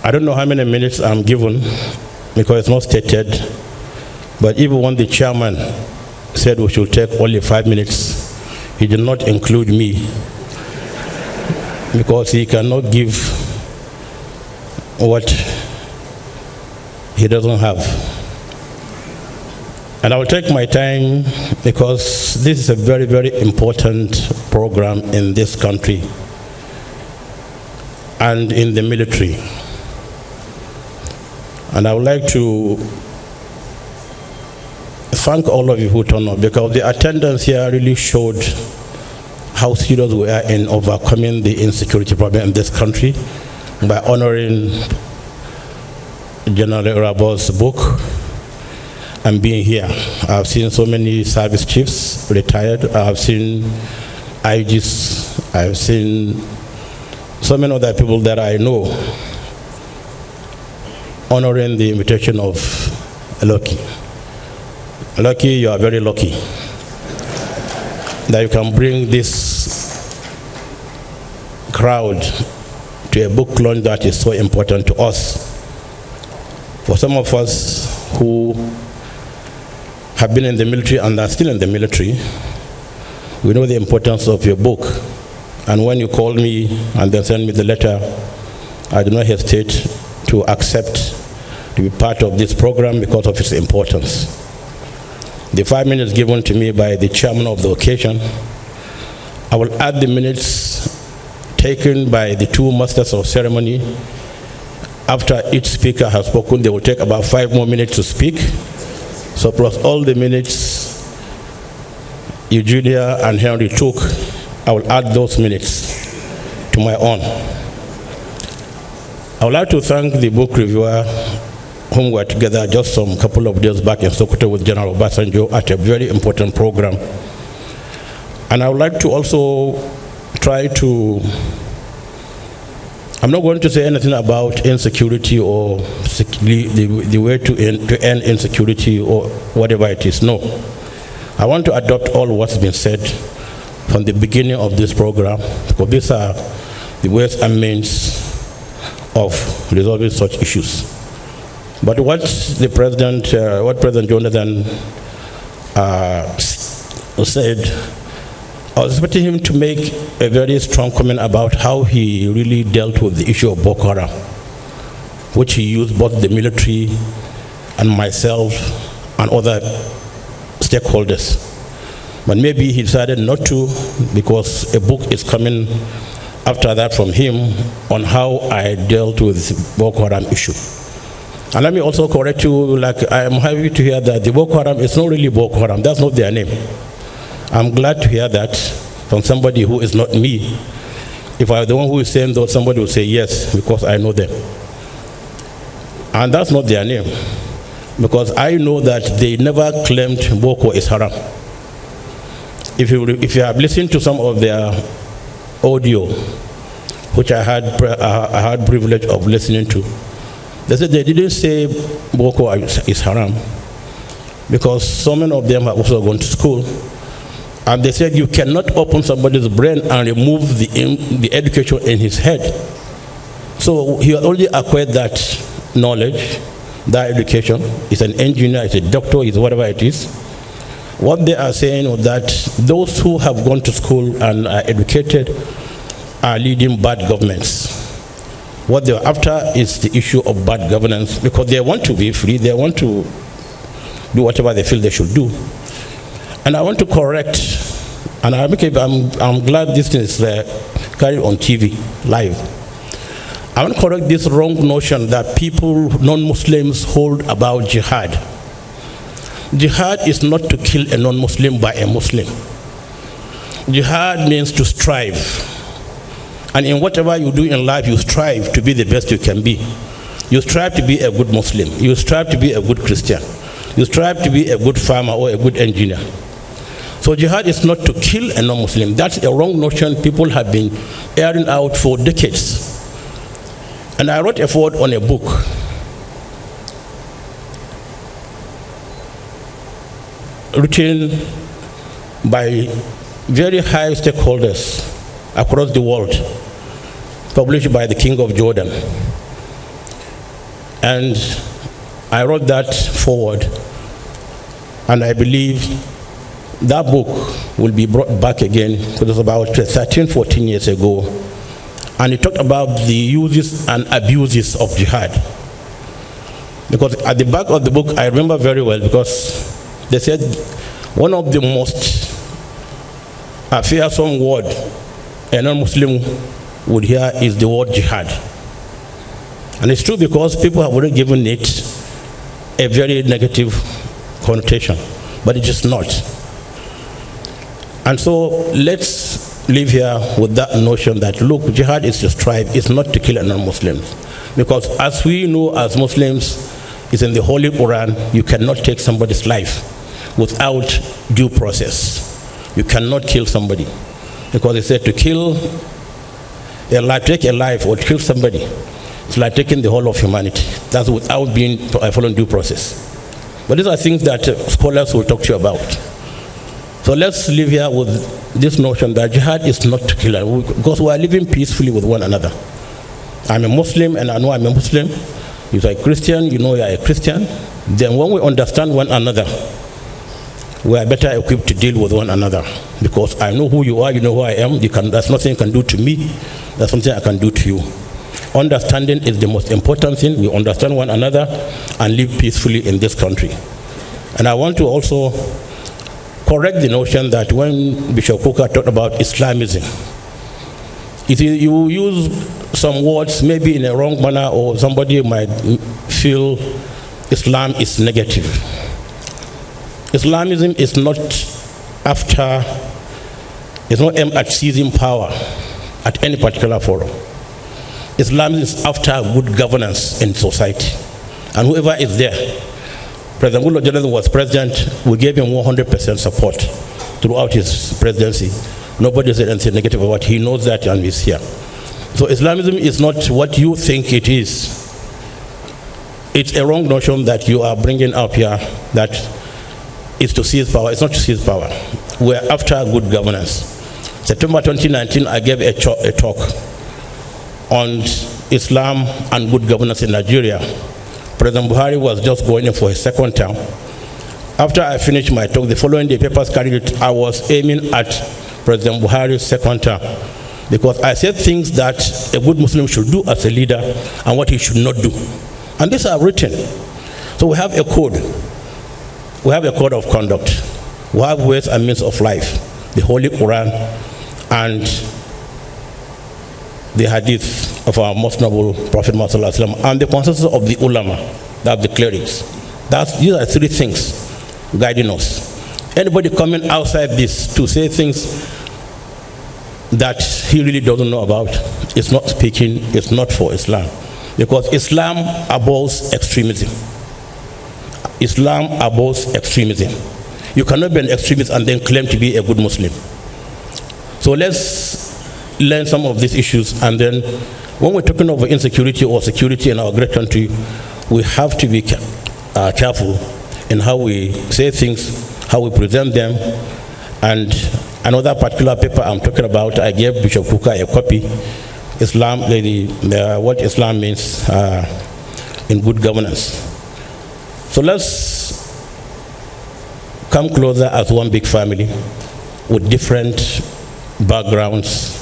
I don't know how many minutes I'm given because it's not stated, but even when the chairman said we should take only 5 minutes, he did not include me because he cannot give what he doesn't have. And I will take my time because this is a very, very important program in this country and in the military. And I would like to thank all of you who turned up because the attendance here really showed how serious we are in overcoming the insecurity problem in this country by honoring General Rabo's book and being here. I've seen so many service chiefs retired. I've seen IGs. I've seen so many other people that I know honoring the invitation of Lucky. Lucky, you are very lucky that you can bring this crowd to a book launch that is so important to us. For some of us who have been in the military and are still in the military, we know the importance of your book. And when you call me and then send me the letter, I do not hesitate to accept to be part of this program because of its importance. The 5 minutes given to me by the chairman of the occasion, I will add the minutes taken by the two masters of ceremony. After each speaker has spoken, they will take about 5 more minutes to speak. So plus all the minutes Eugenia and Henry took, I will add those minutes to my own. I would like to thank the book reviewer whom we were together just some couple of days back in Sokoto with General Obasanjo at a very important program. And I would like to also try to, I'm not going to say anything about insecurity or the way to end insecurity or whatever it is. No. I want to adopt all what's been said from the beginning of this program, because these are the ways and means of resolving such issues. But what President Jonathan said, I was expecting him to make a very strong comment about how he really dealt with the issue of BOKO HARAM, which he used both the military and myself and other stakeholders. But maybe he decided not to because a book is coming after that from him on how I dealt with the BOKO HARAM issue. And let me also correct you, like I am happy to hear that the BOKO HARAM is not really BOKO HARAM, that's not their name. I'm glad to hear that from somebody who is not me. If I were the one who is saying that, somebody would say yes, because I know them. And that's not their name, because I know that they never claimed BOKO is haram. If you have listened to some of their audio, which I had privilege of listening to, they said they didn't say BOKO is haram, because so many of them have also gone to school. And they said you cannot open somebody's brain and remove the education in his head. So he already acquired that knowledge, that education. He's an engineer, he's a doctor, he's whatever it is. What they are saying is that those who have gone to school and are educated are leading bad governments. What they're after is the issue of bad governance, because they want to be free, they want to do whatever they feel they should do. And I want to correct, and I'm glad this thing is carried on TV, live. I want to correct this wrong notion that people, non-Muslims, hold about jihad. Jihad is not to kill a non-Muslim by a Muslim. Jihad means to strive. And in whatever you do in life, you strive to be the best you can be. You strive to be a good Muslim. You strive to be a good Christian. You strive to be a good farmer or a good engineer. So jihad is not to kill a non-Muslim. That's a wrong notion people have been airing out for decades. And I wrote a foreword on a book written by very high stakeholders across the world, published by the King of Jordan. And I wrote that forward, and I believe that book will be brought back again, because it was about 13, 14 years ago, and it talked about the uses and abuses of jihad. Because at the back of the book, I remember very well, because they said one of the most fearsome word a non-Muslim would hear is the word jihad. And it's true, because people have already given it a very negative connotation, but it is not. And so let's live here with that notion that, look, jihad is to strive, it's not to kill a non-Muslims. Because as we know as Muslims, it's in the Holy Quran, you cannot take somebody's life without due process. You cannot kill somebody. Because it said to kill a life, take a life or kill somebody, it's like taking the whole of humanity. That's without being following due process. But these are things that scholars will talk to you about. So let's live here with this notion that jihad is not to kill, because we are living peacefully with one another. I'm a Muslim and I know I'm a Muslim. If you're a Christian, you know you're a Christian. Then when we understand one another, we are better equipped to deal with one another. Because I know who you are, you know who I am. There's nothing you can do to me. There's something I can do to you. Understanding is the most important thing. We understand one another and live peacefully in this country. And I want to also correct the notion that when Bishop Coker talked about Islamism, you use some words maybe in a wrong manner, or somebody might feel Islam is negative. Islamism is not aimed at seizing power at any particular forum. Islam is after good governance in society. And whoever is there, President Goodluck Jonathan was president, we gave him 100% support throughout his presidency. Nobody said anything negative about it. He knows that and he's here. So Islamism is not what you think it is. It's a wrong notion that you are bringing up here, that it's to seize power. It's not to seize power. We're after good governance. September 2019, I gave a talk on Islam and good governance in Nigeria. President Buhari was just going in for his second term. After I finished my talk, the following day, papers carried it, I was aiming at President Buhari's second term, because I said things that a good Muslim should do as a leader and what he should not do. And these are written. So we have a code. We have a code of conduct. We have ways and means of life, the Holy Quran and the hadith of our most noble Prophet Muhammad and the consensus of the ulama, that the clerics. These are three things guiding us. Anybody coming outside this to say things that he really doesn't know about is not speaking, it's not for Islam. Because Islam abhors extremism. Islam abhors extremism. You cannot be an extremist and then claim to be a good Muslim. So let's learn some of these issues, and then when we're talking about insecurity or security in our great country, we have to be careful in how we say things, how we present them. And another particular paper I'm talking about, I gave Bishop Coker a copy, Islam, what Islam means in good governance. So let's come closer as one big family with different backgrounds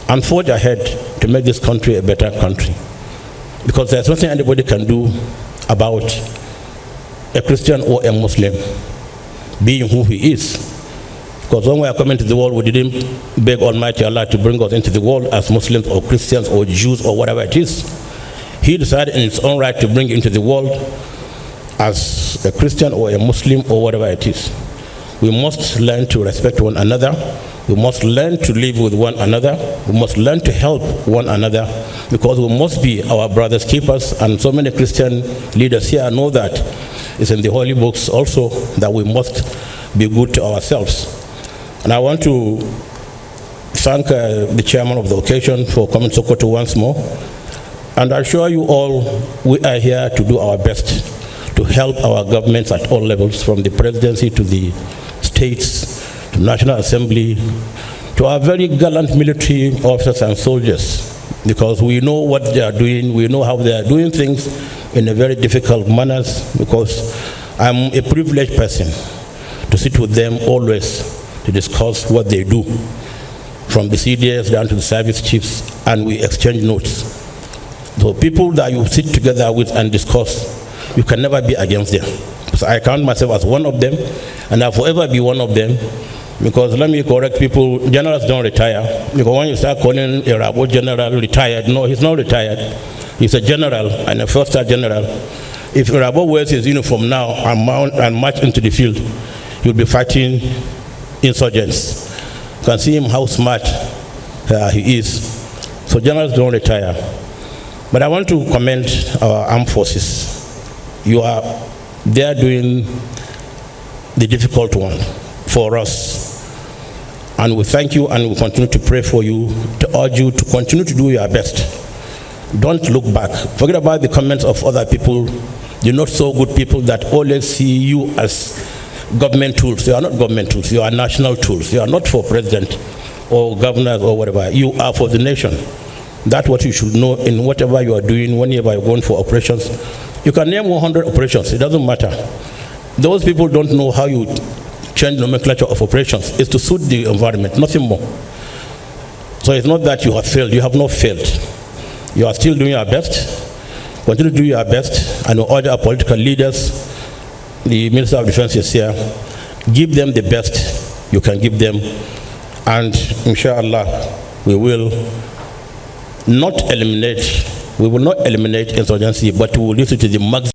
and forge ahead to make this country a better country. Because there's nothing anybody can do about a Christian or a Muslim being who he is. Because when we are coming to the world, we didn't beg Almighty Allah to bring us into the world as Muslims or Christians or Jews or whatever it is. He decided in his own right to bring into the world as a Christian or a Muslim or whatever it is. We must learn to respect one another. We must learn to live with one another. We must learn to help one another, because we must be our brother's keepers. And so many Christian leaders here know that it's in the holy books also that we must be good to ourselves. And I want to thank the chairman of the occasion for coming to Sokoto once more. And I assure you all, we are here to do our best to help our governments at all levels, from the presidency to the states, to National Assembly, to our very gallant military officers and soldiers, because we know what they are doing, we know how they are doing things, in a very difficult manner, because I'm a privileged person to sit with them always to discuss what they do, from the CDS down to the service chiefs, and we exchange notes. So people that you sit together with and discuss, you can never be against them. So I count myself as one of them, and I'll forever be one of them, because let me correct people, generals don't retire. Because when you start calling a Rabo general retired, no, he's not retired. He's a general, and a first-star general. If Rabo wears his uniform now and march into the field, he'll be fighting insurgents. You can see him how smart he is. So generals don't retire. But I want to commend our armed forces. You are there doing the difficult one for us. And we thank you, and we continue to pray for you, to urge you to continue to do your best. Don't look back. Forget about the comments of other people, the not so good people that always see you as government tools. You are not government tools. You are national tools. You are not for president or governors or whatever. You are for the nation. That's what you should know in whatever you are doing, whenever you're going for operations. You can name 100 operations. It doesn't matter. Those people don't know how you change nomenclature of operations. It's to suit the environment, nothing more. So it's not that you have failed. You have not failed. You are still doing your best. Continue to do your best, and all our political leaders, the Minister of Defense is here. Give them the best you can give them, and inshallah, we will not eliminate insurgency, but we will listen to the maximum.